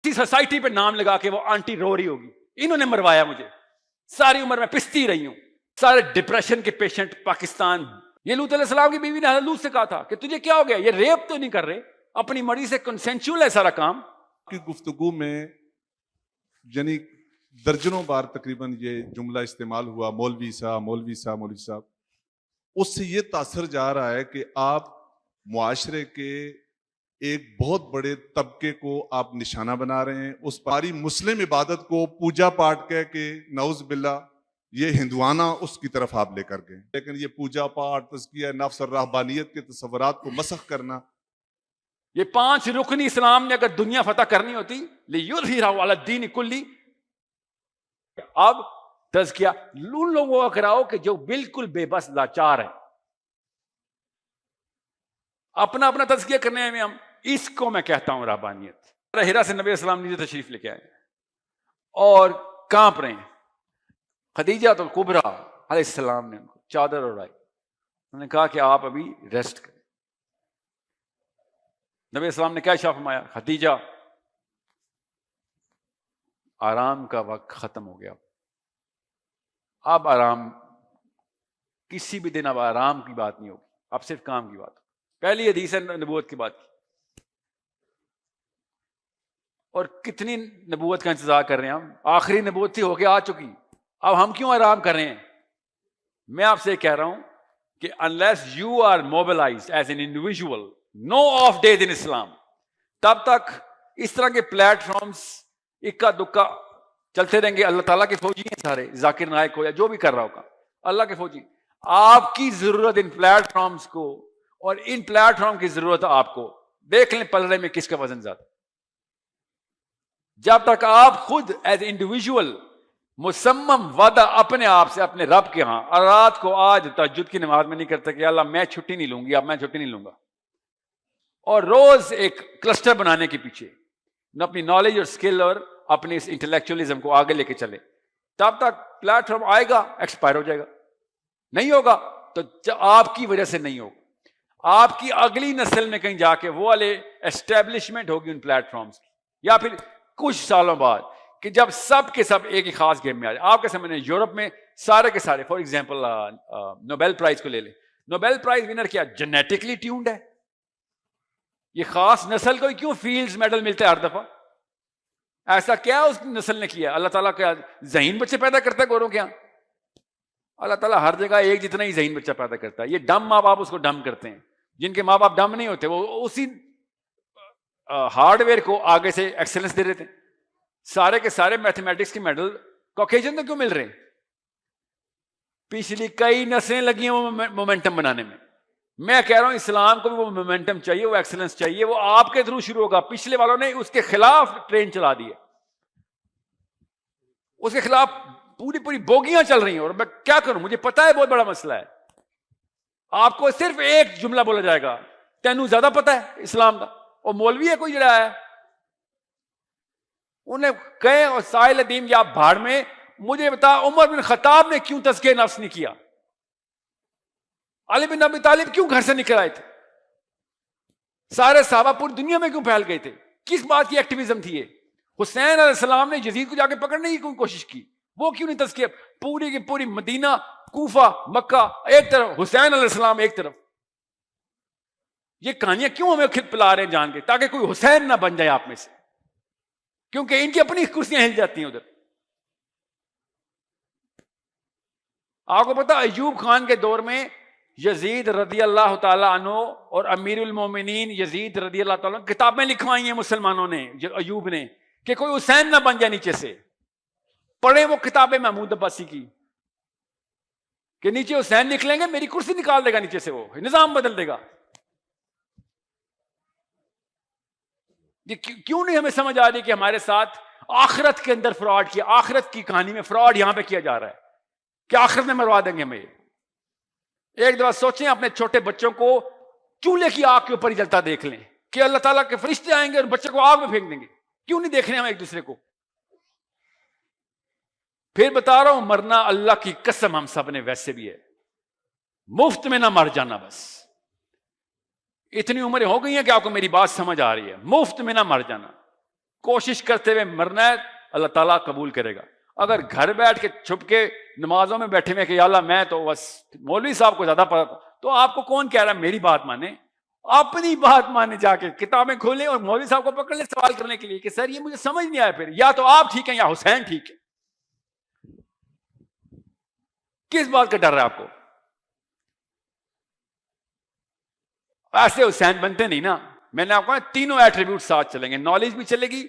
کسی سوسائٹی پہ نام لگا کے وہ آنٹی رو رہی ہوگی انہوں نے مروایا مجھے، ساری عمر میں پستی رہی ہوں، سارے ڈپریشن کے پیشنٹ پاکستان. یہ لوط علیہ السلام کی بیوی نے حضرت لوط سے کہا تھا کہ تجھے کیا ہو گیا، یہ ریپ تو نہیں کر رہے، اپنی مرضی سے کنسینشول ہے سارا کام. کی گفتگو میں یعنی درجنوں بار تقریباً یہ جملہ استعمال ہوا، مولوی صاحب مولوی صاحب مولوی صاحب. اس سے یہ تاثر جا رہا ہے کہ آپ معاشرے کے ایک بہت بڑے طبقے کو آپ نشانہ بنا رہے ہیں. اس پاری مسلم عبادت کو پوجا پاٹ کہہ کے نعوذ باللہ یہ ہندوانہ اس کی طرف آپ لے کر گئے. لیکن یہ پوجا پاٹ، تزکیہ نفس اور رہبانیت کے تصورات کو مسخ کرنا، یہ 5 رکن اسلام نے اگر دنیا فتح کرنی ہوتی لِیُظْہِرَهُ عَلَى الدِّینِ کُلِّهِ. اب تزکیہ ان لوگوں کو کراؤ کہ جو بالکل بے بس لاچار ہیں، اپنا اپنا تزکیہ کرنے میں ہم، اس کو میں کہتا ہوں رہبانیت. ہیرا سے نبی السلام نیچے تشریف لے کے آئے اور کانپ رہے ہیں. خدیجہ تو کبریٰ علیہ السلام نے ان کو چادر اڑائی، انہوں نے کہا کہ آپ ابھی ریسٹ کریں. نبی السلام نے کیا ارشاد فرمایا، خدیجہ آرام کا وقت ختم ہو گیا، اب آرام کسی بھی دن اب آرام کی بات نہیں ہوگی، اب صرف کام کی بات ہوگی. پہلی حدیث ہے نبوت کی بات کی. اور کتنی نبوت کا انتظار کر رہے ہیں ہم، آخری نبوت تھی ہو کے آ چکی، اب ہم کیوں آرام کر رہے ہیں؟ میں آپ سے کہہ رہا ہوں کہ unless you are mobilized as an individual, no off days in Islam، تب تک اس طرح کے پلیٹ فارمز اکا دکا چلتے رہیں گے. اللہ تعالیٰ کے فوجی ہیں سارے، ذاکر نائک ہو یا جو بھی کر رہا ہوگا، اللہ کے فوجی. آپ کی ضرورت ان پلیٹ فارمز کو اور ان پلیٹ فارم کی ضرورت آپ کو. دیکھ لیں پلڑے میں کس کا وزن زیادہ. جب تک آپ خود ایز انڈیویجول مصمم وعدہ اپنے آپ سے اپنے رب کے ہاں، اور رات کو آج تہجد کی نماز میں نہیں کرتا کہ اللہ میں چھٹی نہیں لوں گی، اب میں چھٹی نہیں لوں گا، اور روز ایک کلسٹر بنانے کے پیچھے اپنی نالج اور سکل اور اپنے اس انٹلیکچولیزم کو آگے لے کے چلے، تب تک پلیٹ فارم آئے گا ایکسپائر ہو جائے گا. نہیں ہوگا تو آپ کی وجہ سے نہیں ہوگا، آپ کی اگلی نسل میں کہیں جا کے وہ والے اسٹیبلشمنٹ ہوگی ان پلیٹ فارمز کی، یا پھر کچھ سالوں بعد کہ جب سب کے سب ایک ہی خاص گیم میں آ جائے. آپ کے سامنے یورپ میں سارے کے سارے، فار ایگزامپل نوبیل پرائز کو لے لیں، نوبیل پرائز ونر کیا جینیٹکلی ٹیونڈ ہے. یہ خاص نسل کو کیوں فیلڈز میڈل ملتے ہیں ہر دفعہ؟ ایسا کیا اس نسل نے کیا؟ اللہ تعالیٰ کیا ذہین بچے پیدا کرتا ہے گوروں کے یہاں؟ اللہ تعالیٰ ہر جگہ ایک جتنا ہی ذہین بچہ پیدا کرتا ہے. یہ ڈم ماں باپ اس کو ڈم کرتے ہیں. جن کے ماں باپ ڈم نہیں ہوتے وہ اسی ہارڈ ویئر کو آگے سے ایکسلنس دے دیتے ہیں. سارے کے سارے میتھمیٹکس کے میڈل کاکیجن تو کیوں مل رہے ہیں؟ پچھلی کئی نسلیں لگی ہیں وہ مومنٹم بنانے میں. میں کہہ رہا ہوں اسلام کو بھی وہ مومنٹم چاہیے، وہ ایکسلنس چاہیے. وہ آپ کے تھرو شروع ہوگا. پچھلے والوں نے اس کے خلاف ٹرین چلا دی ہے، اس کے خلاف پوری پوری بوگیاں چل رہی ہیں. اور میں کیا کروں؟ مجھے پتا ہے بہت بڑا مسئلہ ہے. آپ کو صرف ایک جملہ بولا جائے گا، تینوں زیادہ پتا ہے اسلام کا، اور مولوی ہے کوئی جڑا ہے انہیں کہے اور سائل ادیم یا بھاڑ میں. مجھے بتا عمر بن خطاب نے کیوں تزکیہ نفس نہیں کیا؟ علی بن ابی طالب کیوں گھر سے نکل آئے تھے؟ سارے صحابہ پوری دنیا میں کیوں پھیل گئے تھے؟ کس بات کی ایکٹیویزم تھی یہ؟ حسین علیہ السلام نے یزید کو جا کے پکڑنے کی کوشش کی، وہ کیوں نہیں تزکیہ؟ پوری کی پوری مدینہ، کوفہ، مکہ ایک طرف، حسین علیہ السلام ایک طرف. یہ کہانیاں کیوں ہمیں کھل پلا رہے ہیں جان کے؟ تاکہ کوئی حسین نہ بن جائے آپ میں سے، کیونکہ ان کی اپنی کرسیاں ہل جاتی ہیں ادھر. آپ کو پتا ایوب خان کے دور میں یزید رضی اللہ تعالیٰ عنہ اور امیر المومنین یزید رضی اللہ تعالیٰ عنہ کتابیں لکھوائی ہیں مسلمانوں نے، ایوب نے، کہ کوئی حسین نہ بن جائے نیچے سے. پڑھیں وہ کتابیں محمود عباسی کی کہ نیچے حسین نکلیں گے میری کرسی نکال دے گا نیچے سے، وہ نظام بدل دے گا. یہ کیوں نہیں ہمیں سمجھ آ رہی کہ ہمارے ساتھ آخرت کے اندر فراڈ کیا، آخرت کی کہانی میں فراڈ یہاں پہ کیا جا رہا ہے کہ آخرت میں مروا دیں گے ہمیں. ایک دفعہ سوچیں اپنے چھوٹے بچوں کو چولہے کی آگ کے اوپر ہی جلتا دیکھ لیں کہ اللہ تعالیٰ کے فرشتے آئیں گے اور بچے کو آگ میں پھینک دیں گے. کیوں نہیں دیکھ رہے ہم ایک دوسرے کو؟ پھر بتا رہا ہوں مرنا اللہ کی قسم ہم سب نے ویسے بھی ہے، مفت میں نہ مر جانا. بس اتنی عمریں ہو گئی ہیں کہ آپ کو میری بات سمجھ آ رہی ہے، مفت میں نہ مر جانا. کوشش کرتے ہوئے مرنا ہے, اللہ تعالیٰ قبول کرے گا. اگر گھر بیٹھ کے چھپ کے نمازوں میں بیٹھے ہوئے کہ یا اللہ میں تو بس مولوی صاحب کو زیادہ پتا تھا, تو آپ کو کون کہہ رہا ہے میری بات مانے؟ اپنی بات مانے, جا کے کتابیں کھولیں اور مولوی صاحب کو پکڑ لیں سوال کرنے کے لیے کہ سر یہ مجھے سمجھ نہیں آیا, پھر یا تو آپ ٹھیک ہیں یا حسین ٹھیک ہے. کس بات کا ڈر ہے آپ کو؟ ایسے حسین بنتے نہیں نا. میں نے آپ کو تینوں ایٹریبیوٹ ساتھ چلیں گے, نالج بھی چلے گی,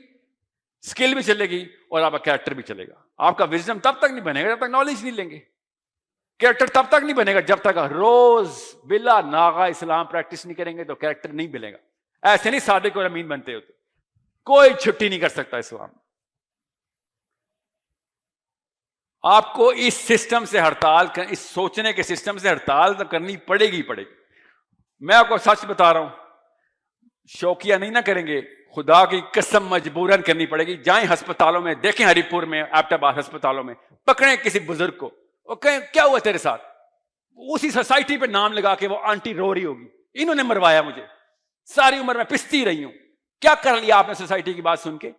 اسکل بھی چلے گی, اور آپ کا کیریکٹر بھی چلے گا. آپ کا وزڈم تب تک نہیں بنے گا جب تک نالج نہیں لیں گے. کیریکٹر تب تک نہیں بنے گا جب تک روز بلا ناغا اسلام پریکٹس نہیں کریں گے, تو کیریکٹر نہیں بنے گا. ایسے نہیں صادق اور امین بنتے ہوتے. کوئی چھٹی نہیں کر سکتا اسلام. آپ کو اس سسٹم سے ہڑتال, اس سوچنے کے سسٹم سے ہڑتال تو کرنی پڑے گی پڑے گی. میں آپ کو سچ بتا رہا ہوں, شوقیہ نہیں نہ کریں گے, خدا کی قسم مجبوراً کرنی پڑے گی. جائیں ہسپتالوں میں, دیکھیں ہری پور میں, ایبٹ آباد ہسپتالوں میں, پکڑیں کسی بزرگ کو اور کہیں کیا ہوا تیرے ساتھ, اسی سوسائٹی پہ نام لگا کے وہ آنٹی رو رہی ہوگی انہوں نے مروایا مجھے, ساری عمر میں پستی رہی ہوں. کیا کر لیا آپ نے سوسائٹی کی بات سن کے؟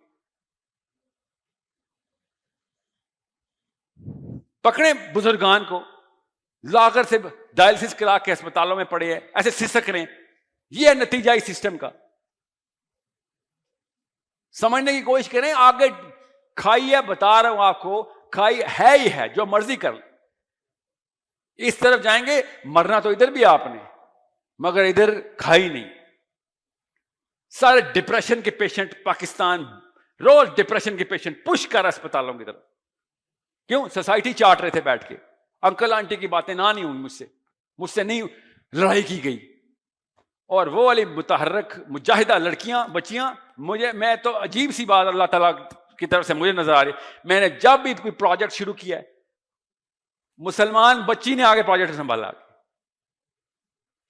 پکڑیں بزرگان کو, لاگر سے ڈائلسس کرا کے ہسپتالوں میں پڑے ہیں, ایسے سسک رہے ہیں. یہ ہے نتیجہ اس سسٹم کا. سمجھنے کی کوشش کریں. آگے کھائی ہے, بتا رہا ہوں آپ کو, کھائی ہے ہی ہے, جو مرضی کر لیں. اس طرف جائیں گے, مرنا تو ادھر بھی آپ نے, مگر ادھر کھائی نہیں. سارے ڈپریشن کے پیشنٹ پاکستان, روز ڈپریشن کے پیشنٹ پش کر اسپتالوں کی طرف. کیوں؟ سوسائٹی چاٹ رہے تھے بیٹھ کے. انکل آنٹی کی باتیں نہ نہیں ہوئی مجھ سے نہیں لڑائی کی گئی. اور وہ والی متحرک مجاہدہ لڑکیاں بچیاں, میں تو عجیب سی بات اللہ تعالیٰ کی طرف سے مجھے نظر آ رہی. میں نے جب بھی کوئی پروجیکٹ شروع کیا ہے, مسلمان بچی نے آگے پروجیکٹ سنبھالا.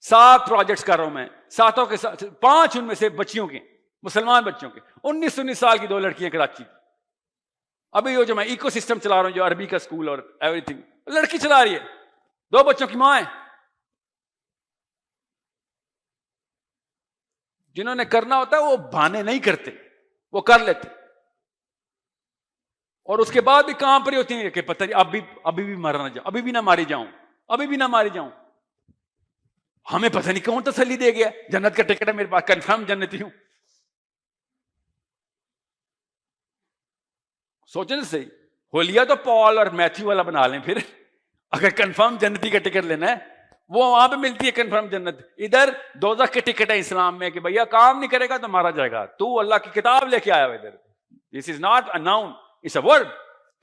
7 پروجیکٹس کر رہا ہوں میں, 7 کے 5 ان میں سے بچیوں کے, مسلمان بچوں کے. 19 سال کی 2 لڑکیاں کراچی. ابھی وہ جو میں ایکو سسٹم چلا رہا ہوں, جو عربی کا اسکول اور ایوری تھنگ, لڑکی چلا رہی ہے, 2 بچوں کی ماں ہے. جنہوں نے کرنا ہوتا ہے وہ بہانے نہیں کرتے, وہ کر لیتے. اور اس کے بعد بھی کام پر ہی ہوتی ہیں کہ پتہ نہیں ابھی بھی مرنا جاؤں, ابھی بھی نہ ماری جاؤں, ابھی بھی نہ ماری جاؤں. ہمیں پتہ نہیں کون تسلی دے گیا, جنت کا ٹکٹ ہے میرے پاس, کنفرم جنتی ہوں. سوچیں نا صحیح, ہولیا تو پال اور میتھیو والا بنا لیں پھر. اگر کنفرم جنتی کا ٹکٹ لینا ہے, وہ وہاں پہ ملتی ہے کنفرم جنت. ادھر دوزخ کے ٹکٹ ہے اسلام میں کہ بھیا کام نہیں کرے گا تو مارا جائے گا. تو اللہ کی کتاب لے کے آیا ہوا ادھر. This is not a noun, it's a word.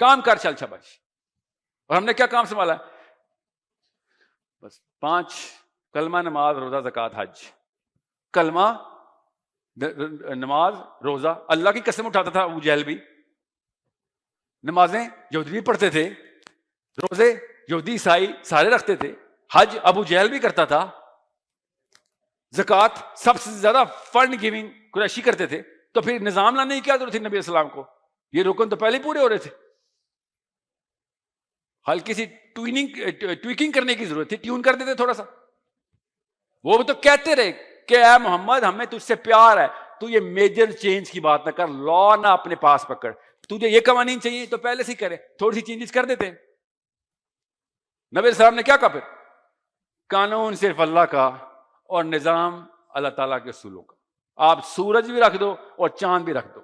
کام کر چل شاباش. اور ہم نے کیا کام سنبھالا؟ بس 5 کلمہ, نماز, روزہ, زکوٰۃ, حج. کلمہ, نماز, روزہ. اللہ کی قسم اٹھاتا تھا ابو جہل بھی. نمازیں یہودی بھی پڑھتے تھے, روزے یہودی عیسائی سارے رکھتے تھے, حج ابو جہل بھی کرتا تھا, زکوٰۃ سب سے زیادہ فنڈ گیونگ قریشی کرتے تھے. تو پھر نظام لانے کی کیا ضرورت تھی نبی السلام کو؟ یہ رکن تو پہلے ہی پورے ہو رہے تھے. ہلکی سی ٹویکنگ کرنے کی ضرورت تھی, ٹیون کر دیتے تھوڑا سا. وہ بھی تو کہتے رہے کہ اے محمد ہمیں تجھ سے پیار ہے, تو یہ میجر چینج کی بات نہ کر, لا نہ اپنے پاس پکڑ. تجھے یہ قوانین چاہیے تو پہلے سے ہی کرے, تھوڑی سی چینجز کر دیتے. نبی السلام نے کیا کہا پھر؟ قانون صرف اللہ کا اور نظام اللہ تعالیٰ کے اصولوں کا. آپ سورج بھی رکھ دو اور چاند بھی رکھ دو.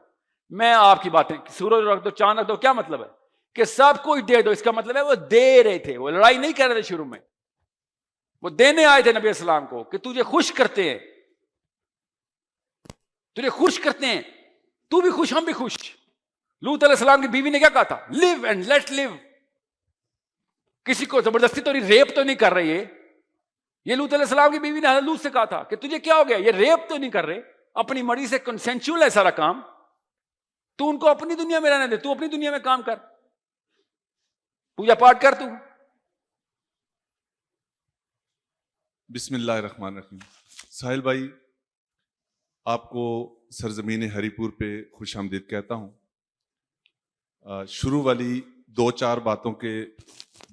میں آپ کی باتیں, سورج رکھ دو, چاند رکھ دو, کیا مطلب ہے؟ کہ سب کچھ دے دو. اس کا مطلب ہے وہ دے رہے تھے, وہ لڑائی نہیں کر رہے تھے شروع میں. وہ دینے آئے تھے نبی السلام کو کہ تجھے خوش کرتے ہیں, تجھے خوش کرتے ہیں, تو بھی خوش, ہم بھی خوش. لوط علیہ السلام کی بیوی نے کیا کہا تھا؟ لیو اینڈ لیٹ لیو. کسی کو زبردستی تو ریپ تو نہیں کر رہے یہ لوط علیہ السلام کی بیوی نے حضرت لوط سے کہا تھا کہ تجھے کیا ہو گیا, یہ ریپ تو نہیں کر رہے, اپنی مرضی سے کنسینچول ہے سارا کام, تو ان کو اپنی دنیا میں رہنے دے, تو اپنی دنیا میں کام کر, پوجا پاٹ کر. تو بسم اللہ الرحمن الرحیم. ساحل بھائی, آپ کو سرزمین ہری پور پہ خوش آمدید کہتا ہوں. شروع والی 2-4 باتوں کے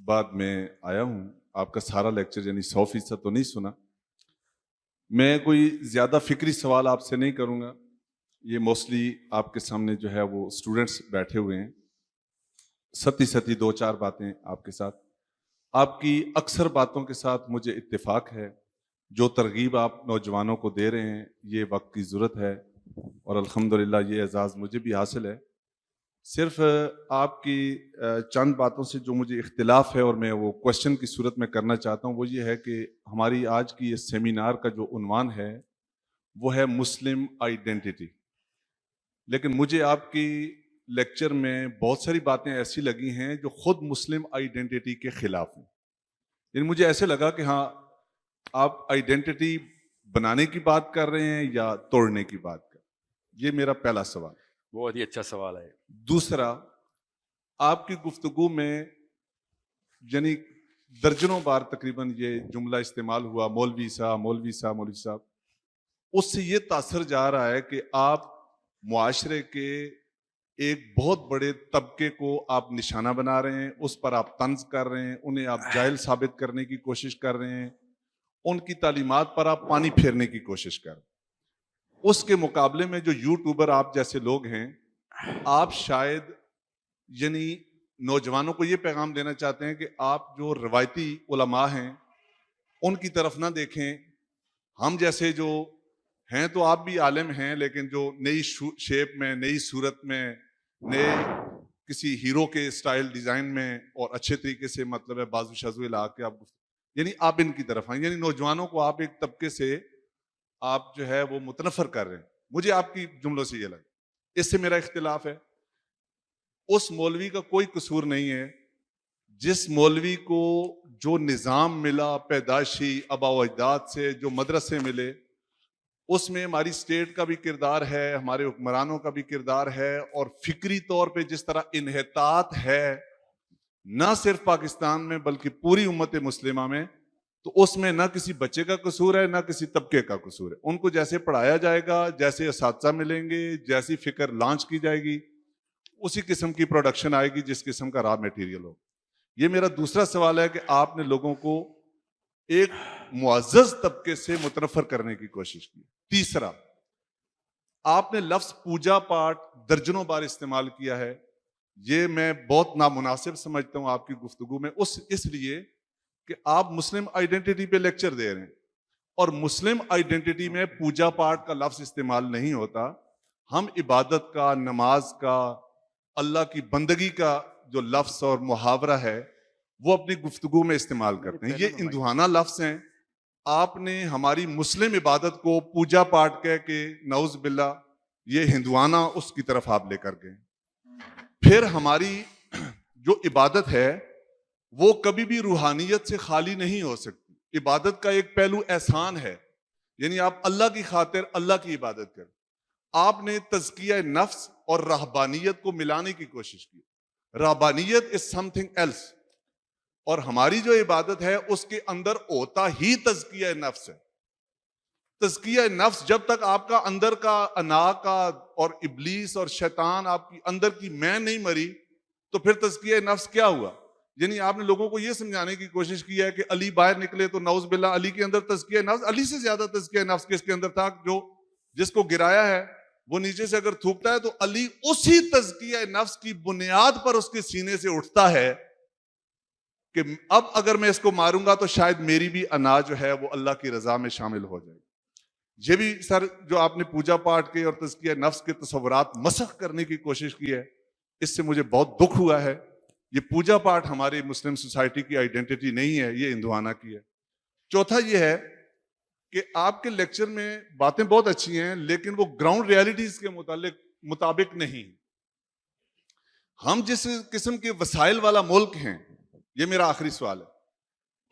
بعد میں آیا ہوں. آپ کا سارا لیکچر یعنی 100% تو نہیں سنا. میں کوئی زیادہ فکری سوال آپ سے نہیں کروں گا. یہ موسٹلی آپ کے سامنے جو ہے وہ اسٹوڈنٹس بیٹھے ہوئے ہیں. ستی دو چار باتیں آپ کے ساتھ. آپ کی اکثر باتوں کے ساتھ مجھے اتفاق ہے. جو ترغیب آپ نوجوانوں کو دے رہے ہیں یہ وقت کی ضرورت ہے اور الحمدللہ یہ اعزاز مجھے بھی حاصل ہے. صرف آپ کی چند باتوں سے جو مجھے اختلاف ہے اور میں وہ کوشچن کی صورت میں کرنا چاہتا ہوں وہ یہ ہے کہ ہماری آج کی اس سیمینار کا جو عنوان ہے وہ ہے مسلم آئیڈینٹی. لیکن مجھے آپ کی لیکچر میں بہت ساری باتیں ایسی لگی ہیں جو خود مسلم آئیڈینٹی کے خلاف ہیں. یعنی مجھے ایسے لگا کہ ہاں آپ آئیڈینٹی بنانے کی بات کر رہے ہیں یا توڑنے کی بات کر رہے ہیں. یہ میرا پہلا سوال. بہت ہی اچھا سوال ہے. دوسرا, آپ کی گفتگو میں یعنی درجنوں بار تقریباً یہ جملہ استعمال ہوا مولوی صاحب مولوی صاحب مولوی صاحب. اس سے یہ تاثر جا رہا ہے کہ آپ معاشرے کے ایک بہت بڑے طبقے کو آپ نشانہ بنا رہے ہیں, اس پر آپ طنز کر رہے ہیں, انہیں آپ جاہل ثابت کرنے کی کوشش کر رہے ہیں, ان کی تعلیمات پر آپ پانی پھیرنے کی کوشش کر رہے ہیں. اس کے مقابلے میں جو یوٹیوبر آپ جیسے لوگ ہیں, آپ شاید یعنی نوجوانوں کو یہ پیغام دینا چاہتے ہیں کہ آپ جو روایتی علماء ہیں ان کی طرف نہ دیکھیں. ہم جیسے جو ہیں تو آپ بھی عالم ہیں, لیکن جو نئی شیپ میں, نئی صورت میں, نئے کسی ہیرو کے سٹائل ڈیزائن میں اور اچھے طریقے سے مطلب ہے بازو شازو لا کے آپ یعنی آپ ان کی طرف آئیں. یعنی نوجوانوں کو آپ ایک طبقے سے آپ جو ہے وہ متنفر کر رہے ہیں. مجھے آپ کی جملوں سے یہ لگا, اس سے میرا اختلاف ہے. اس مولوی کا کوئی قصور نہیں ہے جس مولوی کو جو نظام ملا پیدائشی آبا و اجداد سے, جو مدرسے ملے, اس میں ہماری اسٹیٹ کا بھی کردار ہے, ہمارے حکمرانوں کا بھی کردار ہے, اور فکری طور پہ جس طرح انحطاط ہے نہ صرف پاکستان میں بلکہ پوری امت مسلمہ میں, تو اس میں نہ کسی بچے کا قصور ہے نہ کسی طبقے کا قصور ہے. ان کو جیسے پڑھایا جائے گا, جیسے اساتذہ ملیں گے, جیسی فکر لانچ کی جائے گی, اسی قسم کی پروڈکشن آئے گی جس قسم کا را میٹیریل ہو. یہ میرا دوسرا سوال ہے کہ آپ نے لوگوں کو ایک معزز طبقے سے متنفر کرنے کی کوشش کی. تیسرا, آپ نے لفظ پوجا پاٹ درجنوں بار استعمال کیا ہے. یہ میں بہت نامناسب سمجھتا ہوں آپ کی گفتگو میں, اس لیے کہ آپ مسلم آئیڈینٹی پہ لیکچر دے رہے ہیں اور مسلم آئیڈینٹی میں پوجا پاٹ کا لفظ استعمال نہیں ہوتا. ہم عبادت کا, نماز کا, اللہ کی بندگی کا جو لفظ اور محاورہ ہے وہ اپنی گفتگو میں استعمال کرتے ہیں. یہ اندوہانہ لفظ ہیں. آپ نے ہماری مسلم عبادت کو پوجا پاٹ کہہ کے نعوذ باللہ یہ ہندوانہ اس کی طرف آپ لے کر گئے. پھر ہماری جو عبادت ہے وہ کبھی بھی روحانیت سے خالی نہیں ہو سکتی. عبادت کا ایک پہلو احسان ہے, یعنی آپ اللہ کی خاطر اللہ کی عبادت کریں. آپ نے تزکیہ نفس اور رہبانیت کو ملانے کی کوشش کی. رہبانیت از سم تھنگ ایلس, اور ہماری جو عبادت ہے اس کے اندر ہوتا ہی تزکیہ نفس ہے. تزکیہ نفس جب تک آپ کا اندر کا انا کا اور ابلیس اور شیطان آپ کی اندر کی میں نہیں مری تو پھر تزکیہ نفس کیا ہوا؟ یعنی آپ نے لوگوں کو یہ سمجھانے کی کوشش کی ہے کہ علی باہر نکلے تو نعوذ باللہ علی کے اندر تزکیہ نفس, علی سے زیادہ تزکیہ نفس کس کے اندر تھا؟ جو جس کو گرایا ہے وہ نیچے سے اگر تھوکتا ہے تو علی اسی تزکیہ نفس کی بنیاد پر اس کے سینے سے اٹھتا ہے کہ اب اگر میں اس کو ماروں گا تو شاید میری بھی انا جو ہے وہ اللہ کی رضا میں شامل ہو جائے. یہ بھی سر جو آپ نے پوجا پاٹ کے اور تزکیہ نفس کے تصورات مسخ کرنے کی کوشش کی ہے, اس سے مجھے بہت دکھ ہوا ہے. یہ پوجا پاٹ ہماری مسلم سوسائٹی کی آئیڈینٹی نہیں ہے, یہ ہندوانہ کی ہے. چوتھا یہ ہے کہ آپ کے لیکچر میں باتیں بہت اچھی ہیں لیکن وہ گراؤنڈ ریالٹیز کے مطابق نہیں. ہم جس قسم کے وسائل والا ملک ہیں, یہ میرا آخری سوال ہے,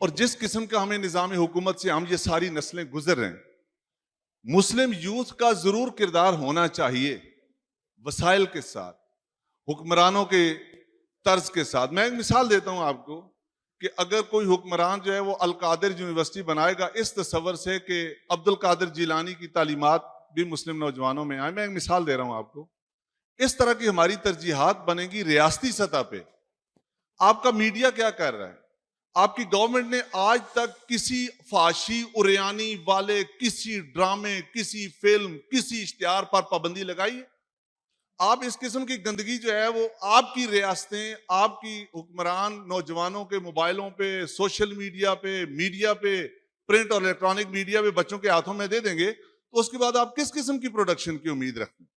اور جس قسم کا ہمیں نظام حکومت سے ہم یہ ساری نسلیں گزر رہے ہیں, مسلم یوتھ کا ضرور کردار ہونا چاہیے وسائل کے ساتھ, حکمرانوں کے طرز کے ساتھ. میں ایک مثال دیتا ہوں آپ کو کہ اگر کوئی حکمران جو ہے وہ القادر یونیورسٹی بنائے گا اس تصور سے کہ عبد القادر جیلانی کی تعلیمات بھی مسلم نوجوانوں میں آئے, میں ایک مثال دے رہا ہوں آپ کو, اس طرح کی ہماری ترجیحات بنے گی ریاستی سطح پہ. آپ کا میڈیا کیا کر رہا ہے؟ آپ کی گورنمنٹ نے آج تک کسی فحاشی اریانی والے کسی ڈرامے کسی فلم کسی اشتہار پر پابندی لگائی ہے؟ آپ اس قسم کی گندگی جو ہے وہ آپ کی ریاستیں آپ کی حکمران نوجوانوں کے موبائلوں پہ سوشل میڈیا پہ پرنٹ اور الیکٹرانک میڈیا پہ بچوں کے ہاتھوں میں دے دیں گے تو اس کے بعد آپ کس قسم کی پروڈکشن کی امید رکھتے ہیں؟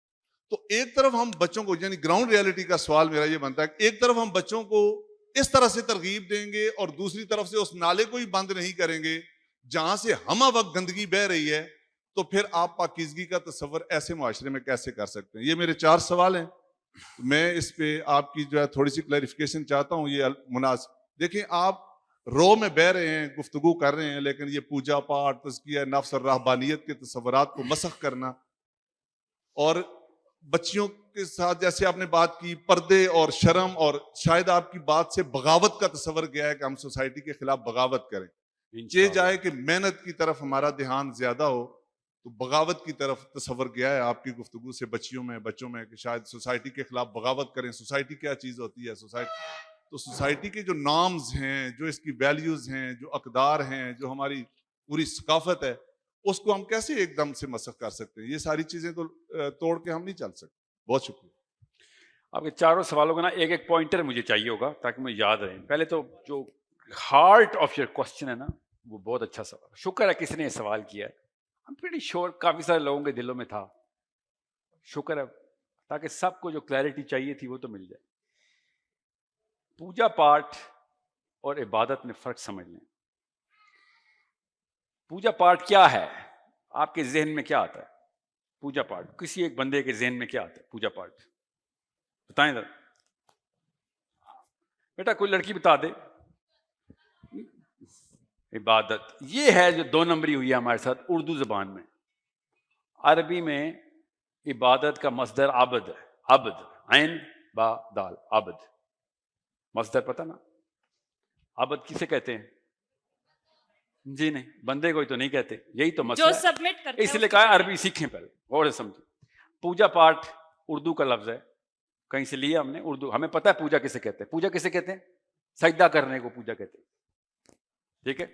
تو ایک طرف ہم بچوں کو یعنی گراؤنڈ ریالٹی کا سوال میرا یہ بنتا ہے کہ ایک طرف ہم بچوں کو اس طرح سے ترغیب دیں گے اور دوسری طرف سے اس نالے کو ہی بند نہیں کریں گے جہاں سے ہمہ وقت گندگی بہ رہی ہے، تو پھر آپ پاکیزگی کا تصور ایسے معاشرے میں کیسے کر سکتے ہیں؟ یہ میرے 4 سوال ہیں، میں اس پہ آپ کی جو ہے تھوڑی سی کلیریفیکیشن چاہتا ہوں۔ یہ مناسب دیکھیں، آپ رو میں بہ رہے ہیں، گفتگو کر رہے ہیں، لیکن یہ پوجا پاٹ، تزکیہ نفس اور رہبانیت کے تصورات کو مسخ کرنا اور بچیوں کے ساتھ جیسے آپ نے بات کی پردے اور شرم، اور شاید آپ کی بات سے بغاوت کا تصور گیا ہے کہ ہم سوسائٹی کے خلاف بغاوت کریں، یہ جائے کہ محنت کی طرف ہمارا دھیان زیادہ ہو، تو بغاوت کی طرف تصور گیا ہے آپ کی گفتگو سے بچوں میں کہ شاید سوسائٹی کے خلاف بغاوت کریں۔ سوسائٹی کیا چیز ہوتی ہے؟ سوسائٹی کے جو نارمز ہیں، جو اس کی ویلیوز ہیں، جو اقدار ہیں، جو ہماری پوری ثقافت ہے، اس کو ہم کیسے ایک دم سے مسخ کر سکتے ہیں؟ یہ ساری چیزیں تو توڑ کے ہم نہیں چل سکتے۔ بہت شکریہ۔ آپ کے چاروں سوالوں کا نا ایک ایک پوائنٹر مجھے چاہیے ہوگا تاکہ مجھے یاد رہے۔ پہلے تو جو ہارٹ آف یور کوشچن ہے نا، وہ بہت اچھا سوال، شکر ہے کسی نے یہ سوال کیا ہے۔ I'm pretty sure کافی سارے لوگوں کے دلوں میں تھا، شکر ہے، تاکہ سب کو جو کلیئرٹی چاہیے تھی وہ تو مل جائے۔ پوجا پاٹ اور عبادت میں فرق سمجھ لیں۔ پوجا پاٹ کیا ہے؟ آپ کے ذہن میں کیا آتا ہے؟ پوجا پاٹ کسی ایک بندے کے ذہن میں کیا آتا ہے؟ پوجا پاٹ بتائیں ذرا بیٹا، کوئی لڑکی بتا دے۔ عبادت یہ ہے جو 2 نمبری ہوئی ہے ہمارے ساتھ اردو زبان میں۔ عربی میں عبادت کا مصدر عبد ہے، عبد، عین با دال، عبد مصدر پتہ نا؟ عبد کسے کہتے ہیں؟ جی نہیں، بندے کوئی تو نہیں کہتے، یہی تو مسئلہ جو سبمٹ کرتا ہے، اس لیے کہا عربی سیکھیں پہلے، غور سے سمجھیں۔ پوجا پاٹ اردو کا لفظ ہے، کہیں سے لیا ہم نے، اردو ہمیں پتہ ہے پوجا کسے کہتے ہیں۔ پوجا کسے کہتے ہیں؟ سجدہ کرنے کو پوجا کہتے ہیں، ٹھیک ہے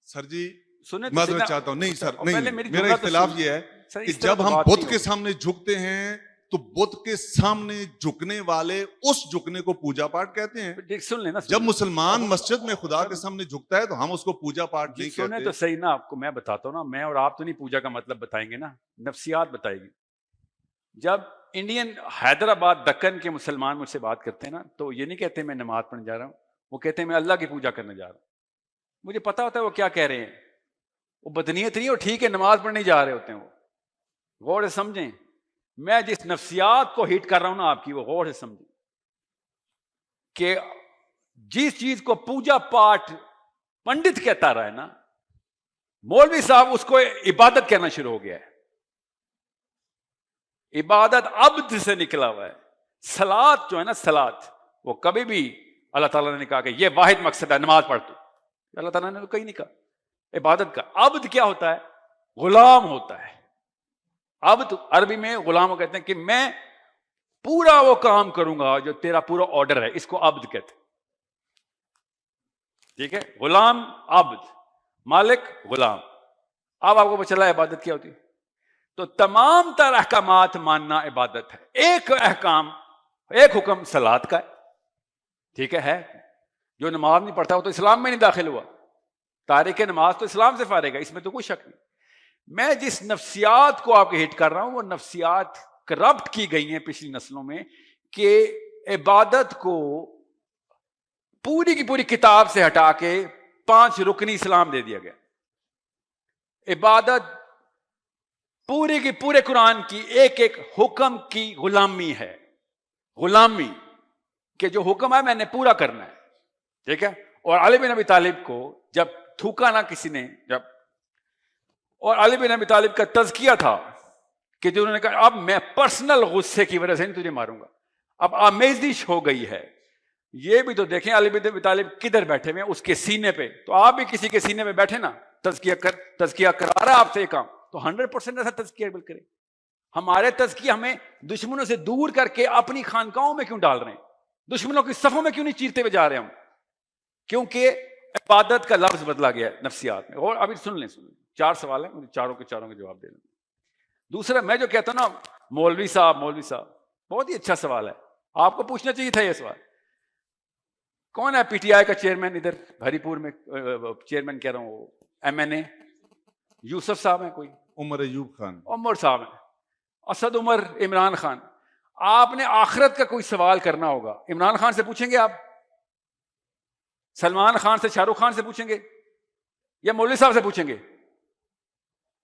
سر جی سنیں معذرت چاہتا ہوں، نہیں سر نہیں، میرا جملہ تو اختلاف سنیے۔ یہ ہے سر کہ اس طرح جب تو ہم بات بت نہیں کے سامنے جھکتے ہیں تو بت کے سامنے جھکنے والے اس جھکنے کو پوجا پاٹ کہتے ہیں۔ ہوگی۔ سن لینا، جب مسلمان مسجد میں خدا کے سامنے جھکتا ہے تو ہم اس کو پوجا پاٹ نہیں سنیں کہتے۔ تو صحیح نا، آپ کو میں بتاتا ہوں نا، میں اور آپ تو نہیں پوجا کا مطلب بتائیں گے نا، نفسیات بتائے گی۔ جب انڈین حیدرآباد دکن کے مسلمان مجھ سے بات کرتے ہیں نا، تو یہ نہیں کہتے میں نماز پڑھنے جا رہا ہوں، وہ کہتے ہیں میں اللہ کی پوجا کرنے جا رہا ہوں۔ مجھے پتا ہوتا ہے وہ کیا کہہ رہے ہیں، وہ بدنیت نہیں، وہ ٹھیک ہے نماز پڑھنے جا رہے ہوتے ہیں۔ وہ غور سے سمجھیں، میں جس نفسیات کو ہٹ کر رہا ہوں نا آپ کی، وہ غور سے سمجھیں کہ جس چیز کو پوجا پاٹ پنڈت کہتا رہا ہے نا، مولوی صاحب اس کو عبادت کہنا شروع ہو گیا ہے۔ عبادت عبد سے نکلا ہوا ہے۔ صلات جو ہے نا، صلات وہ کبھی بھی اللہ تعالیٰ نے کہا کہ یہ واحد مقصد ہے نماز پڑھ تو، اللہ تعالیٰ نے تو کہیں نہیں کہا۔ عبادت کا عبد کیا ہوتا ہے؟ غلام ہوتا ہے۔ عبد عربی میں غلام کو کہتے ہیں کہ میں پورا وہ کام کروں گا جو تیرا پورا آرڈر ہے، اس کو عبد کہتے ہیں، ٹھیک ہے؟ غلام عبد، مالک غلام۔ اب آپ کو پتہ چلا عبادت کیا ہوتی ہے؟ تو تمام تر احکامات ماننا عبادت ہے۔ ایک احکام، ایک حکم صلات کا ہے، ٹھیک ہے؟ جو نماز نہیں پڑھتا وہ تو اسلام میں نہیں داخل ہوا، تارک نماز تو اسلام سے فارغ ہے، اس میں تو کوئی شک نہیں۔ میں جس نفسیات کو آپ کے ہٹ کر رہا ہوں وہ نفسیات کرپٹ کی گئی ہیں پچھلی نسلوں میں، کہ عبادت کو پوری کی پوری کتاب سے ہٹا کے 5 رکنی اسلام دے دیا گیا۔ عبادت پورے کی پورے قرآن کی ایک ایک حکم کی غلامی ہے، غلامی کہ جو حکم ہے میں نے پورا کرنا ہے، ٹھیک ہے؟ اور علی بن ابی طالب کو جب تھوکا نہ کسی نے، جب اور علی بن ابی طالب کا تزکیہ تھا کہ جو انہوں نے کہا اب میں پرسنل غصے کی وجہ سے نہیں تجھے ماروں گا، اب آمیزش ہو گئی ہے۔ یہ بھی تو دیکھیں علی بن ابی طالب کدھر بیٹھے ہوئے ہیں، اس کے سینے پہ، تو آپ بھی کسی کے سینے پہ بیٹھے نا، تزکیہ کرا رہا ہے آپ سے کام، تو 100% ایسا تزکیہ کریں۔ ہمارے تزکیہ ہمیں دشمنوں سے دور کر کے اپنی خانقاہوں میں کیوں ڈال رہے ہیں؟ دشمنوں کی صفوں میں کیوں نہیں چیرتے ہوئے جا رہے ہم؟ کیونکہ عبادت کا لفظ بدلا گیا ہے نفسیات میں. اور ابھی سن لیں 4 سوال ہیں, مجھے چاروں کے جواب دے لیں. دوسرا میں جو کہتا ہوں نا مولوی صاحب بہت ہی اچھا سوال ہے, آپ کو پوچھنا چاہیے تھا یہ سوال. کون ہے پی ٹی آئی کا چیئرمین ادھر ہری پور میں, چیئرمین کہہ رہا ہوں, ایم این اے یوسف صاحب ہیں, کوئی عمر ایوب خان, عمر صاحب ہیں, اسد عمر, عمران خان. آپ نے آخرت کا کوئی سوال کرنا ہوگا, عمران خان سے پوچھیں گے آپ, سلمان خان سے, شاہ رخ خان سے پوچھیں گے, یا مولوی صاحب سے پوچھیں گے؟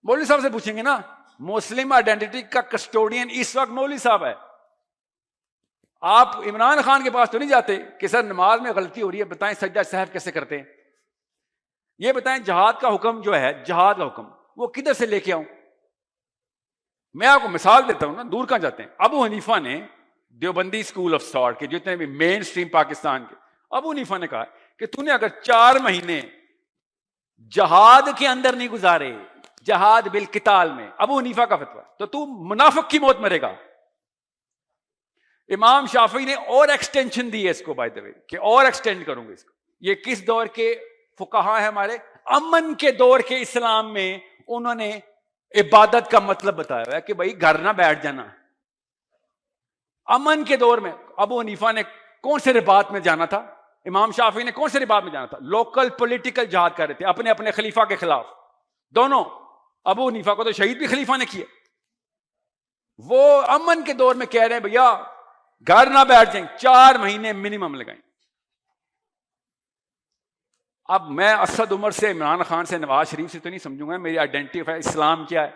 مولوی صاحب سے پوچھیں گے نا. مسلم آئیڈینٹی کا کسٹوڈین اس وقت مولوی صاحب ہے. آپ عمران خان کے پاس تو نہیں جاتے کہ سر نماز میں غلطی ہو رہی ہے, بتائیں سجدہ سہو کیسے کرتے ہیں, یہ بتائیں جہاد کا حکم جو ہے, جہاد کا حکم وہ کدھر سے لے کے آؤں؟ میں آپ کو مثال دیتا ہوں نا, دور کہاں جاتے ہیں. ابو حنیفہ نے دیوبندی اسکول آف تھاٹ کے جتنے بھی مین سٹریم پاکستان کے, ابو حنیفہ نے کہا کہ تو نے اگر 4 مہینے جہاد کے اندر نہیں گزارے, جہاد بالقتال میں, ابو حنیفہ کا فتویٰ, تو منافق کی موت مرے گا. امام شافعی نے اور ایکسٹینشن دی ہے اس کو, بائی دا وے, کہ اور ایکسٹینڈ کروں گے اس کو. یہ کس دور کے فقہا ہیں ہمارے؟ امن کے دور کے اسلام میں انہوں نے عبادت کا مطلب بتایا ہوا ہے کہ بھائی گھر نہ بیٹھ جانا. امن کے دور میں ابو حنیفہ نے کون سے رباط میں جانا تھا, امام شافعی نے کون سے رباط میں جانا تھا؟ لوکل پولیٹیکل جہاد کر رہے تھے اپنے اپنے خلیفہ کے خلاف. دونوں, ابو حنیفہ کو تو شہید بھی خلیفہ نے کیا. وہ امن کے دور میں کہہ رہے ہیں بھیا گھر نہ بیٹھ جائیں, 4 مہینے منیمم لگائیں. اب میں اسد عمر سے, عمران خان سے, نواز شریف سے تو نہیں سمجھوں گا میری آئیڈینٹی اسلام کیا ہے.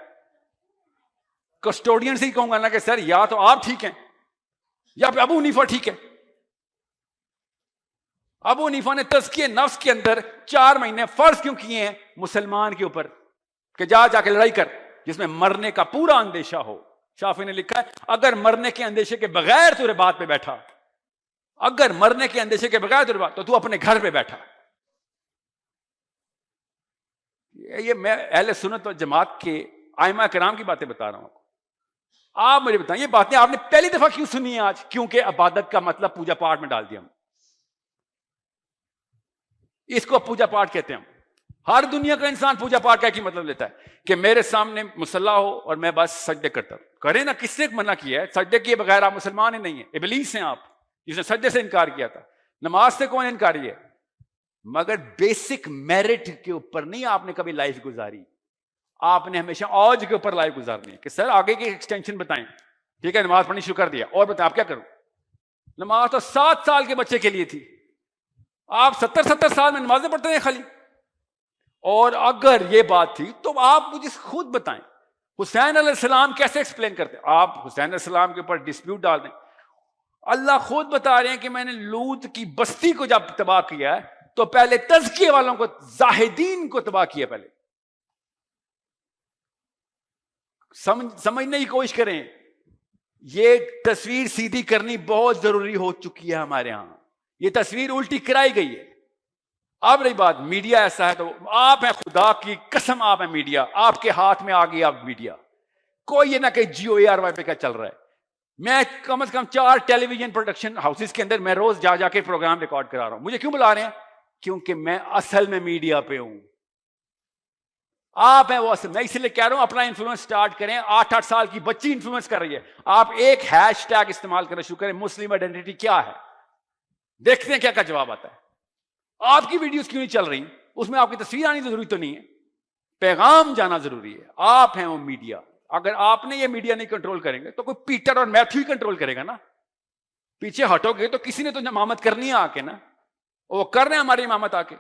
کسٹوڈین سے ہی کہوں گا نا کہ سر یا تو آپ ٹھیک ہیں یا پھر ابو حنیفہ ٹھیک ہے. ابو حنیفہ نے تزکیہ نفس کے اندر 4 مہینے فرض کیوں کیے ہیں مسلمان کے اوپر کہ جا کے لڑائی کر جس میں مرنے کا پورا اندیشہ ہو. شافعی نے لکھا ہے اگر مرنے کے اندیشے کے بغیر تو رباط پہ بیٹھا, اگر مرنے کے اندیشے کے بغیر تو رباط, تو اپنے گھر پہ بیٹھا. یہ میں اہل سنت و جماعت کے ائمہ کرام کی باتیں بتا رہا ہوں. آپ مجھے بتائیں یہ باتیں آپ نے پہلی دفعہ کیوں سنی ہیں آج؟ کیونکہ عبادت کا مطلب پوجا پاٹ میں ڈال دیا ہم. اس کو پوجا پاٹ کہتے ہیں. ہر دنیا کا انسان پوجا پاٹ کا کی مطلب لیتا ہے کہ میرے سامنے مصلی ہو اور میں بس سجدے کرتا ہوں. کرے نا, کس نے منع کیا ہے؟ سجدے کیے بغیر آپ مسلمان ہی نہیں ہیں, ابلیس ہیں آپ جس نے سجدے سے انکار کیا تھا. نماز سے کون انکاری ہے؟ مگر بیسک میرٹ کے اوپر نہیں آپ نے کبھی لائف گزاری. آپ نے ہمیشہ اوج کے اوپر لائف گزارنی ہے کہ سر آگے کی ایکسٹینشن بتائیں. ٹھیک ہے, نماز پڑھنی شروع کر دیا, اور بتائیں آپ کیا کروں؟ نماز تو 7 سال کے بچے کے لیے تھی, آپ 70 سال میں نمازیں پڑھتے ہیں خالی. اور اگر یہ بات تھی تو آپ مجھے خود بتائیں حسین علیہ السلام کیسے ایکسپلین کرتے؟ آپ حسین علیہ السلام کے اوپر ڈسپیوٹ ڈال دیں. اللہ خود بتا رہے ہیں کہ میں نے لوط کی بستی کو جب تباہ کیا ہے تو پہلے تزکیے والوں کو, زاہدین کو تباہ کیا. پہلے سمجھنے کی کوشش کریں, یہ تصویر سیدھی کرنی بہت ضروری ہو چکی ہے ہمارے ہاں. یہ تصویر الٹی کرائی گئی ہے. اب رہی بات میڈیا ایسا ہے تو آپ ہیں, خدا کی قسم آپ ہیں میڈیا, آپ کے ہاتھ میں آ گئی آپ میڈیا. کوئی یہ نہ کہ جیو اے آر وائی پہ کیا چل رہا ہے. میں کم از کم 4 ٹیلی ویژن پروڈکشن ہاؤسز کے اندر میں روز جا کے پروگرام ریکارڈ کرا رہا ہوں. مجھے کیوں بلا رہے ہیں؟ کیونکہ میں اصل میں میڈیا پہ ہوں. آپ ہیں وہ اصل. میں اس لیے کہہ رہا ہوں اپنا انفلوئنس سٹارٹ کریں. 8 سال کی بچی انفلوئنس کر رہی ہے, آپ ایک ہیش ٹیگ استعمال کرنا شروع کریں, مسلم آئیڈینٹی کیا ہے, دیکھتے ہیں کیا جواب آتا ہے. آپ کی ویڈیوز کیوں نہیں چل رہی؟ اس میں آپ کی تصویر آنی ضروری تو نہیں ہے, پیغام جانا ضروری ہے. آپ ہیں وہ میڈیا. اگر آپ نے یہ میڈیا نہیں کنٹرول کریں گے تو کوئی پیٹر اور میتھیو ہی کنٹرول کرے گا نا. پیچھے ہٹو گے تو کسی نے تو امامت کرنی ہے آ کے نا, وہ کر رہے ہیں ہماری امامت آ کے.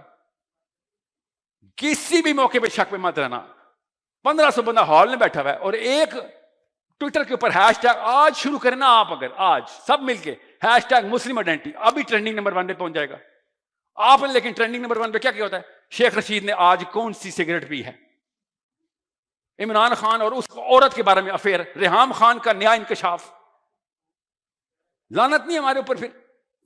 کسی بھی موقع پہ شک پہ مت رہنا. 1500 بندہ ہال میں بیٹھا ہوا ہے اور ایک ٹویٹر کے اوپر ہیش ٹیگ آج شروع کرنا, آپ اگر آج سب مل کے ہیش ٹیگ مسلم آئیڈینٹی, ابھی ٹرینڈنگ نمبر 1 پہ پہنچ جائے گا. آپ نے لیکن ٹرینڈنگ نمبر 1 پہ کیا ہوتا ہے؟ شیخ رشید نے آج کون سی سگریٹ پی ہے, عمران خان اور اس عورت کے بارے میں افیئر, ریحام خان کا نیا انکشاف. لعنت نہیں ہمارے اوپر. پھر